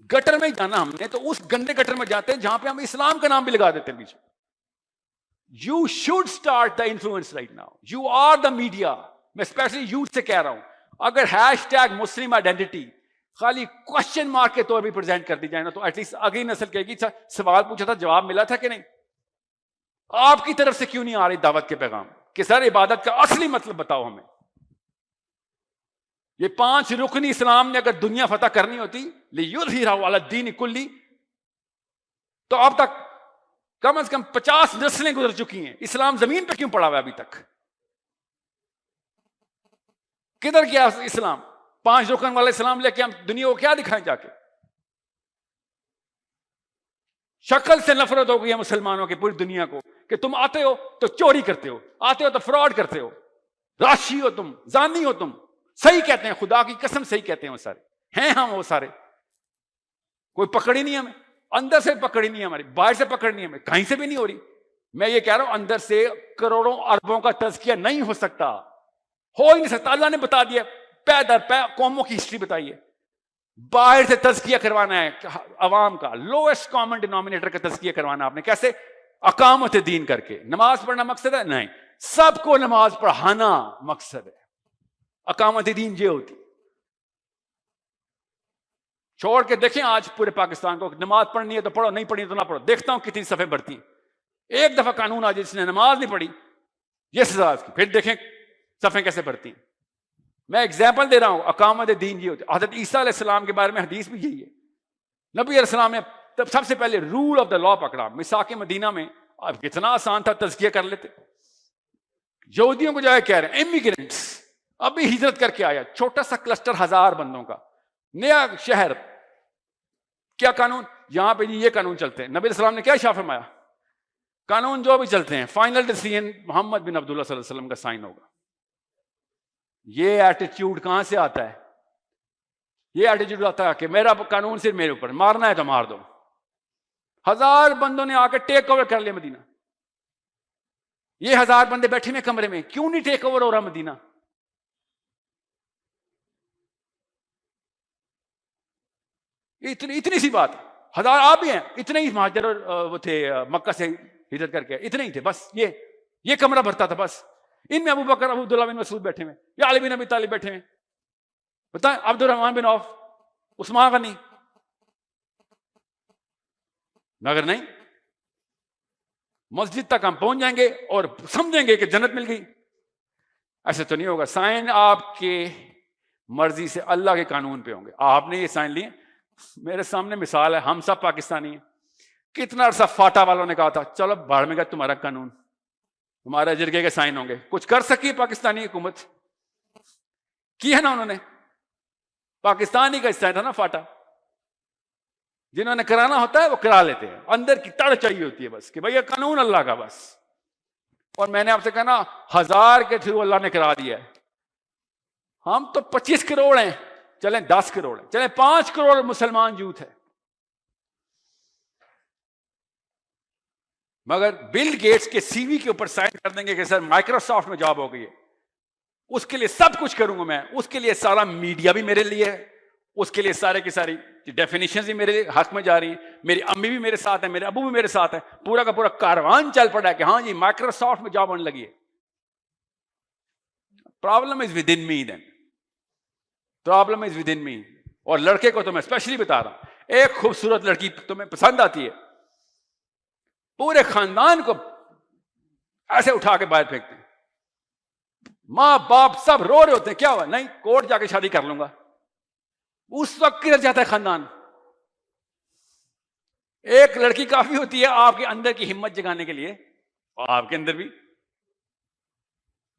گٹر میں جانا ہم نے تو اس گندے گٹر میں جاتے ہیں جہاں پہ ہم اسلام کا نام بھی لگا دیتے ہیں پیچھے. You should start the influence right now. You are the media. میں اسپیشلی یوتھ سے کہہ رہا ہوں, اگر ہیش ٹیگ مسلم آئیڈینٹی خالی کوشچن مارک کے طور پہ پریزنٹ کر دی جائے نا تو ایٹ لیسٹ اگلی نسل کہے گی سوال پوچھا تھا جواب ملا تھا کہ نہیں. آپ کی طرف سے کیوں نہیں آ رہی دعوت کے پیغام کہ سر عبادت کا اصلی مطلب بتاؤ ہمیں. یہ 5 رکن اسلام نے اگر دنیا فتح کرنی ہوتی لِيُظْهِرَهُ عَلَى الدِّينِ كُلِّهِ تو اب تک کم از کم 50 نسلیں گزر چکی ہیں. اسلام زمین پہ کیوں پڑا ہوا ہے ابھی تک؟ کدھر گیا اسلام؟ 5 رکن والا اسلام لے کے ہم دنیا کو کیا دکھائیں جا کے؟ شکل سے نفرت ہو گئی ہے مسلمانوں کی پوری دنیا کو کہ تم آتے ہو تو چوری کرتے ہو، آتے ہو تو فراڈ کرتے ہو، راشی ہو تم، زانی ہو تم. صحیح کہتے ہیں، خدا کی قسم صحیح کہتے ہیں وہ سارے ہیں. ہم وہ سارے کوئی پکڑ ہی نہیں ہمیں، اندر سے پکڑ ہی نہیں ہماری، باہر سے پکڑ نہیں ہمیں، کہیں سے بھی نہیں ہو رہی. میں یہ کہہ رہا ہوں اندر سے کروڑوں اربوں کا تزکیہ نہیں ہو سکتا، ہو ہی نہیں سکتا. اللہ نے بتا دیا پے در پے، قوموں کی ہسٹری بتائی ہے. باہر سے تزکیہ کروانا ہے عوام کا، لوئسٹ کامن ڈینومینیٹر کا تزکیہ کروانا. آپ نے کیسے؟ اقامت دین کر کے. نماز پڑھنا مقصد ہے؟ نہیں، سب کو نماز پڑھانا مقصد ہے. اقامت دین یہ ہوتی. چھوڑ کے دیکھیں آج پورے پاکستان کو، نماز پڑھنی ہے تو پڑھو، نہیں پڑھنی تو نہ پڑھو. دیکھتا ہوں کتنی صفحے بڑھتی ہیں. ایک دفعہ قانون آ جائے جس نے نماز نہیں پڑھی یہ سزا اس کی، پھر دیکھیں صفحے کیسے بڑھتی ہیں. میں ایگزامپل دے رہا ہوں. اقامت دین یہ ہوتی. حضرت عیسیٰ علیہ السلام کے بارے میں حدیث بھی یہی ہے. نبی علیہ السلام نے تب سب سے پہلے رول آف دا لا پکڑا. میثاق مدینہ میں اب کتنا آسان تھا، تزکیہ کر لیتے. یہودیوں کو جو ہے کہہ رہے ہیں امیگرینٹس، ابھی ہجرت کر کے آیا، چھوٹا سا کلسٹر 1000 بندوں کا، نیا شہر. کیا قانون یہاں پہ؟ یہ قانون چلتے ہیں. نبی علیہ السلام نے کیا ارشاد فرمایا؟ قانون جو بھی چلتے ہیں فائنل ڈیسیژن محمد بن عبداللہ صلی اللہ علیہ وسلم کا سائن ہوگا. یہ ایٹیٹیوڈ کہاں سے آتا ہے؟ یہ ایٹیٹیوڈ آتا ہے کہ میرا قانون صرف میرے اوپر، مارنا ہے تو مار دو. 1000 بندوں نے آ کے ٹیک اوور کر لیا مدینہ. یہ 1000 بندے بیٹھے ہوئے کمرے میں، کیوں نہیں ٹیک اوور ہو رہا مدینہ؟ اتنی سی بات. 1000 آپ بھی ہیں، اتنے ہی مہاجر وہ تھے مکہ سے ہجرت کر کے، اتنے ہی تھے بس. یہ کمرہ بھرتا تھا بس. ان میں ابو بکر، ابو عبداللہ بن مسعود بیٹھے ہوئے، یا علی بن ابی طالب بیٹھے ہوئے، بتائیں عبد الرحمن بن عوف، عثمان غنی. مگر نہیں، مسجد تک ہم پہنچ جائیں گے اور سمجھیں گے کہ جنت مل گئی. ایسے تو نہیں ہوگا. سائن آپ کے مرضی سے اللہ کے قانون پہ ہوں گے. آپ نے یہ سائن لیے. میرے سامنے مثال ہے، ہم سب پاکستانی ہیں. کتنا عرصہ فاٹا والوں نے کہا تھا چلو بھاڑ میں گیا تمہارا قانون، تمہارے جرگے کے سائن ہوں گے. کچھ کر سکی پاکستانی حکومت؟ کی ہے نا انہوں نے. پاکستانی کا حصہ تھا نا فاٹا. جنہوں نے کرانا ہوتا ہے وہ کرا لیتے ہیں، اندر کی تڑ چاہیے ہوتی ہے بس کہ بھئی یہ قانون اللہ کا بس. اور میں نے آپ سے کہا نا 1000 کے تھرو اللہ نے کرا دیا ہے. ہم تو 25 کروڑ ہیں، چلیں 10 کروڑ ہیں، چلیں 5 کروڑ مسلمان یوتھ ہے. مگر بل گیٹس کے سی وی کے اوپر سائن کر دیں گے کہ سر مائکروسافٹ میں جاب ہو گئی ہے، اس کے لیے سب کچھ کروں گا میں، اس کے لیے سارا میڈیا بھی میرے لیے ہے، اس کے لیے سارے کی ساری ڈیفینیشنز بھی میرے حق میں جا رہی ہیں، میری امی بھی میرے ساتھ ہیں، میرے ابو بھی میرے ساتھ ہیں، پورا کا پورا کاروان چل پڑا ہے کہ ہاں جی مائکروسافٹ میں جاب ہونے لگی ہے. Problem is with in me. Then problem is with in me. اور لڑکے کو تو میں اسپیشلی بتا رہا ہوں، ایک خوبصورت لڑکی تمہیں پسند آتی ہے، پورے خاندان کو ایسے اٹھا کے باہر پھینکتے ہیں، ماں باپ سب رو رہے ہوتے ہیں، کیا ہوا؟ نہیں کورٹ جا کے شادی کر لوں گا. اس وقت کدھر جاتا ہے خاندان؟ ایک لڑکی کافی ہوتی ہے آپ کے اندر کی ہمت جگانے کے لیے، اور آپ کے اندر بھی.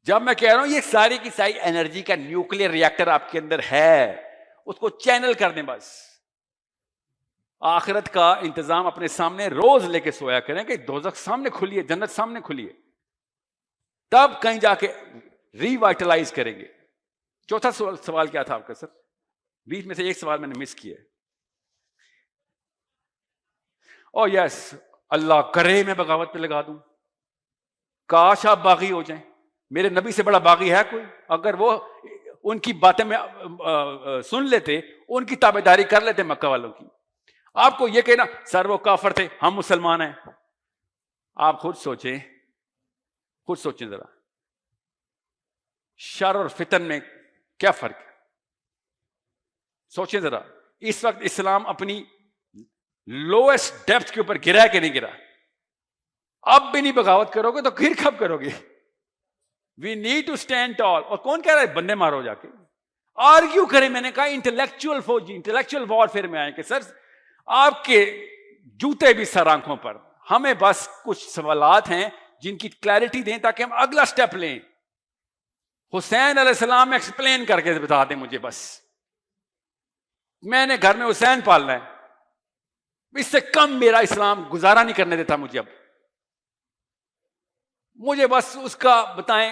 جب میں کہہ رہا ہوں یہ ساری کی ساری انرجی کا نیوکلیر ریئیکٹر آپ کے اندر ہے، اس کو چینل کر دیں بس. آخرت کا انتظام اپنے سامنے روز لے کے سویا کریں کہ دوزخ سامنے کھلی ہے، جنت سامنے کھلی ہے، تب کہیں جا کے ری وائٹلائز کریں گے. چوتھا سوال کیا تھا آپ کا سر؟ بیچ میں سے ایک سوال میں نے مس کیا ہے. او یس، اللہ کرے میں بغاوت پہ لگا دوں، کاش آپ باغی ہو جائیں. میرے نبی سے بڑا باغی ہے کوئی؟ اگر وہ ان کی باتیں میں سن لیتے، ان کی تابعداری کر لیتے مکہ والوں کی. آپ کو یہ کہنا سر وہ کافر تھے ہم مسلمان ہیں، آپ خود سوچیں ذرا، شر اور فتن میں کیا فرق ہے؟ سوچیں ذرا, اس وقت اسلام اپنی لوئسٹ ڈیپتھ کے اوپر گرا ہے کہ نہیں گرا؟ اب بھی نہیں بغاوت کرو گے تو پھر کب کرو گے؟ وی نیڈ ٹو اسٹینڈ ٹال. اور کون کہہ رہا ہے بندے مارو جا کے, آرگیو کریں. میں نے کہا انٹلیکچوئل فوجی انٹلیکچوئل وارفیئر میں آئے کہ سر آپ کے جوتے بھی سر آنکھوں پر, ہمیں بس کچھ سوالات ہیں جن کی کلیئرٹی دیں تاکہ ہم اگلا سٹیپ لیں. حسین علیہ السلام ایکسپلین کر کے بتا دیں مجھے بس. میں نے گھر میں حسین پالنا ہے, اس سے کم میرا اسلام گزارا نہیں کرنے دیتا مجھے. اب مجھے بس اس کا بتائیں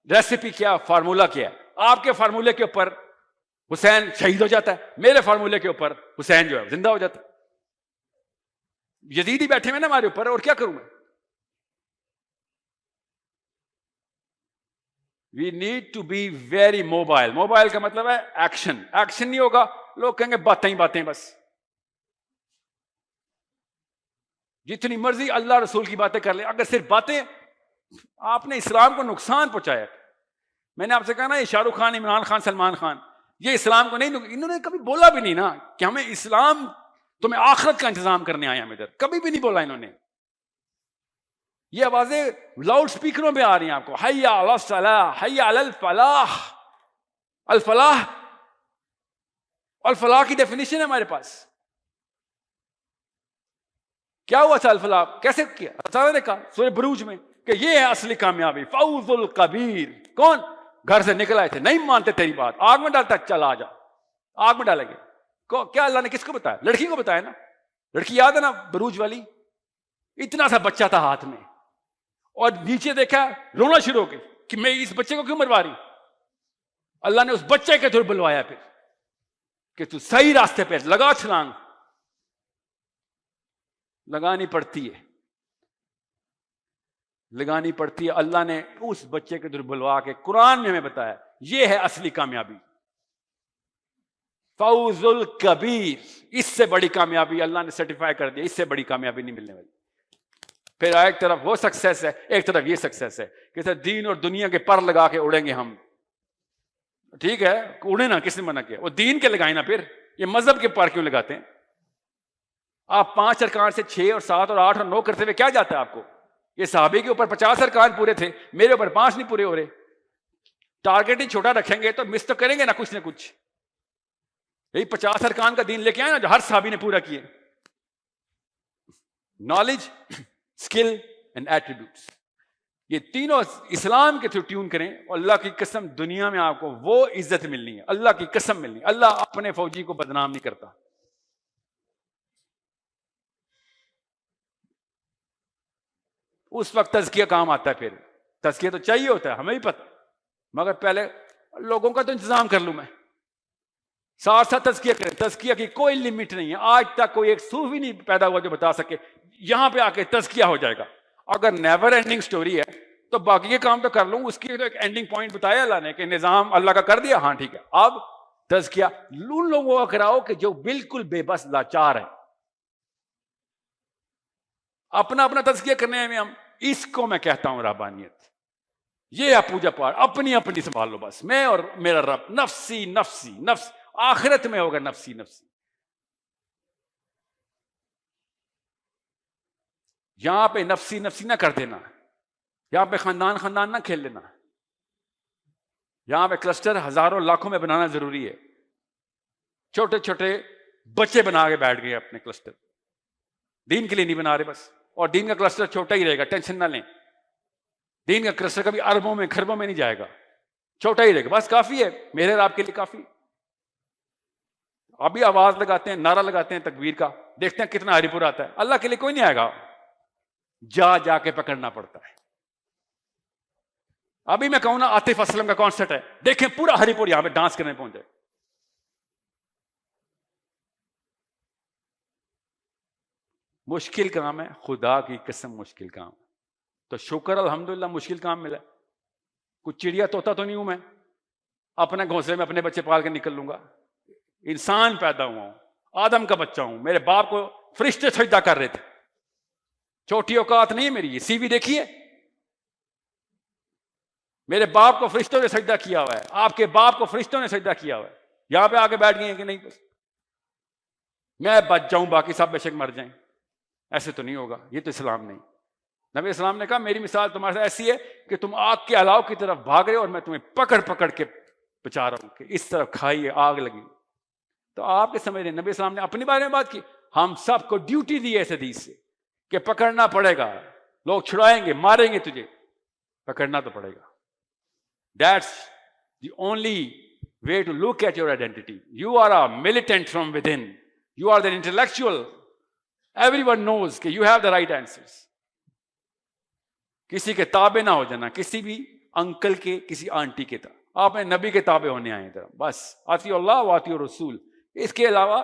ریسیپی کیا, فارمولا کیا ہے. آپ کے فارمولے کے اوپر حسین شہید ہو جاتا ہے, میرے فارمولے کے اوپر حسین جو ہے زندہ ہو جاتا ہے. یزیدی بیٹھے ہوئے نا ہمارے اوپر, اور کیا کروں میں؟ We need to be very mobile. Mobile کا مطلب ہے ایکشن. ایکشن نہیں ہوگا لوگ کہیں گے باتیں ہی باتیں بس. جتنی مرضی اللہ رسول کی باتیں کر لیں, اگر صرف باتیں, آپ نے اسلام کو نقصان پہنچایا. میں نے آپ سے کہا نا یہ شاہ رخ خان, عمران خان, سلمان خان, یہ اسلام کو نہیں, انہوں نے کبھی بولا بھی نہیں نا کہ ہمیں اسلام, تمہیں آخرت کا انتظام کرنے آئے ہم ادھر. کبھی بھی نہیں بولا انہوں نے. یہ آوازیں لاؤڈ سپیکروں میں آ رہی ہیں آپ کو, حی علی الصلاح, حی علی الفلاح. الفلاح, الفلاح کی ڈیفینیشن ہے ہمارے پاس. کیا ہوا تھا الفلاح, کیسے کیا؟ اللہ نے کہا سورہ بروج میں کہ یہ ہے اصلی کامیابی. فوز الکبیر. کون؟ گھر سے نکل آئے تھے, نہیں مانتے تیری بات, آگ میں ڈالتا, چل آ جا, آگ میں ڈالیں گے. کیا اللہ نے کس کو بتایا؟ لڑکی کو بتایا نا. لڑکی یاد ہے نا بروج والی, اتنا سا بچہ تھا ہاتھ میں, اور نیچے دیکھا رونا شروع ہو گئی کہ میں اس بچے کو کیوں مروا رہی. اللہ نے اس بچے کے تھرو بلوایا پھر کہ تو صحیح راستے پہ لگا چھلانگ. لگانی پڑتی ہے, لگانی پڑتی ہے. اللہ نے اس بچے کے تھرو بلوا کے قرآن میں ہمیں بتایا یہ ہے اصلی کامیابی. فوز الکبیر, اس سے بڑی کامیابی اللہ نے سرٹیفائی کر دیا, اس سے بڑی کامیابی نہیں ملنے والی. پھر ایک طرف وہ سکسیس ہے, ایک طرف یہ سکسیس ہے کہ سر دین اور دنیا کے پر لگا کے اڑیں گے ہم. ٹھیک ہے اڑے نا, کس نے منع کیا؟ وہ دین کے لگائیں نا, پھر یہ مذہب کے پر کیوں لگاتے ہیں؟ آپ 5 ارکان سے 6 اور 7 اور 8 اور 9 کرتے ہوئے کیا جاتا ہے آپ کو؟ یہ صحابے کے اوپر 50 ارکان پورے تھے, میرے اوپر 5 نہیں پورے ہو رہے. ٹارگیٹ ہی چھوٹا رکھیں گے تو مس تو کریں گے نا کچھ نہ کچھ. یہی 50 ارکان کا دین لے کے آئے نا جو ہر صحابی نے پورا کیے. نالج, اسکل اینڈ ایٹریبیوٹس, یہ تینوں اسلام کے تھرو ٹیون کریں, اور اللہ کی قسم دنیا میں آپ کو وہ عزت ملنی ہے, اللہ کی قسم ملنی ہے. اللہ اپنے فوجی کو بدنام نہیں کرتا. اس وقت تزکیہ کام آتا ہے. پھر تزکیہ تو چاہیے ہوتا ہے, ہمیں بھی پتہ, مگر پہلے لوگوں کا تو انتظام کر لوں میں. ساتھ ساتھ تزکیہ کریں. تزکیہ کی کوئی لمٹ نہیں ہے. آج تک کوئی ایک صوفی نہیں پیدا ہوا جو بتا سکے یہاں پہ آ کے تزکیہ ہو جائے گا. اگر نیور اینڈنگ سٹوری ہے تو باقی کے کام تو کر لوں, اس کی تو ایک اینڈنگ پوائنٹ بتایا اللہ نے کہ نظام اللہ کا کر دیا, ہاں ٹھیک ہے. اب تزکیہ ان لوگوں کو کراؤ کہ جو بالکل بے بس لاچار ہے, اپنا اپنا تزکیہ کرنے میں ہم, اس کو میں کہتا ہوں ربانیت. یہ ہے پوجا پاٹ, اپنی اپنی سنبھال لو بس, میں اور میرا رب. نفسی نفسی نفس, آخرت میں ہوگا نفسی نفسی. یہاں پہ نفسی نفسی نہ کر دینا, یہاں پہ خاندان خاندان نہ کھیل لینا. یہاں پہ کلسٹر ہزاروں لاکھوں میں بنانا ضروری ہے. چھوٹے چھوٹے بچے بنا کے بیٹھ گئے اپنے کلسٹر, دین کے لیے نہیں بنا رہے بس. اور دین کا کلسٹر چھوٹا ہی رہے گا, ٹینشن نہ لیں. دین کا کلسٹر کبھی اربوں میں خربوں میں نہیں جائے گا, چھوٹا ہی رہے گا, بس کافی ہے میرے اور آپ کے لیے کافی. ابھی آواز لگاتے ہیں, نعرہ لگاتے ہیں تکبیر کا, دیکھتے ہیں کتنا ہری پور آتا ہے. اللہ کے لیے کوئی نہیں آئے گا, جا جا کے پکڑنا پڑتا ہے. ابھی میں کہوں نا عاطف اسلم کا کانسرٹ ہے, دیکھیں پورا ہری پور یہاں پہ ڈانس کرنے پہنچ جائے. مشکل کام ہے, خدا کی قسم مشکل کام. تو شکر الحمدللہ مشکل کام ملا. کچھ چڑیا طوطا تو نہیں ہوں میں, اپنے گھونسلے میں اپنے بچے پال کے نکل لوں گا. انسان پیدا ہوا ہوں, آدم کا بچہ ہوں. میرے باپ کو فرشتے سجدہ کر رہے تھے. چھوٹی اوقات نہیں میری, یہ سی وی دیکھیے. میرے باپ کو فرشتوں نے سجدہ کیا ہوا ہے, آپ کے باپ کو فرشتوں نے سجدہ کیا ہوا ہے. یہاں پہ آ کے بیٹھ گئے ہیں کہ نہیں بس میں بچ جاؤں باقی سب بے شک مر جائیں. ایسے تو نہیں ہوگا, یہ تو اسلام نہیں. نبی اسلام نے کہا میری مثال تمہارے ساتھ ایسی ہے کہ تم آگ کے الاؤ کی طرف بھاگ رہے ہو اور میں تمہیں پکڑ پکڑ کے بچا رہا ہوں کہ اس طرف کھائیے آگ لگی. تو آپ کے سمجھ رہے ہیں نبی اسلام نے اپنے بارے میں بات کی, ہم سب کو ڈیوٹی دی ہے اس حدیث سے کہ پکڑنا پڑے گا, لوگ چھڑائیں گے ماریں گے تجھے, پکڑنا تو پڑے گا. That's the only way to look at your identity. You are a militant from within. You are the intellectual. Everyone knows کہ you have the right answers. کسی کے تابع نہ ہو جانا, کسی بھی انکل کے, کسی آنٹی کے تابع. آپ نے نبی کے تابع ہونے آئے ہیں, بس آتی اللہ و آتی رسول. اس کے علاوہ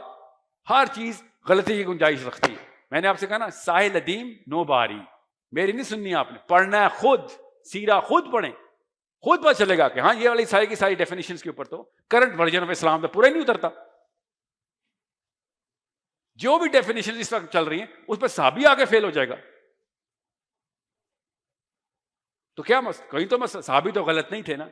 ہر چیز غلطی کی گنجائش رکھتی ہے. میں نے آپ سے کہا نا ساحل ادیم نو باری, میری نہیں سننی آپ نے, پڑھنا ہے خود, سیرہ خود پڑھیں, خود پتہ چلے گا کہ ہاں یہ والی ساری کی ساری ڈیفینیشنز کے اوپر تو کرنٹ ورژن آف اسلام تو پورا ہی نہیں اترتا. جو بھی ڈیفینیشن اس وقت چل رہی ہیں اس پہ صحابی آگے فیل ہو جائے گا. تو کیا کہیں تو صحابی تو غلط نہیں تھے نا,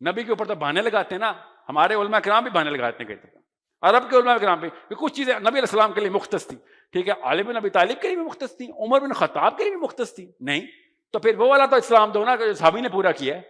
نبی کے اوپر تو بہانے لگاتے ہیں نا. ہمارے علماء کرام بھی بہانے لگاتے ہیں, کہتے ہیں عرب کے علماء کرام بھی کچھ چیزیں نبی علیہ السلام کے لیے مختص تھی, ٹھیک ہے, علی بن ابی طالب کے لیے بھی مختص تھی, عمر بن خطاب کے لیے بھی مختص تھی, نہیں تو پھر وہ والا تو اسلام دو نا کہ جو صحابی نے پورا کیا ہے.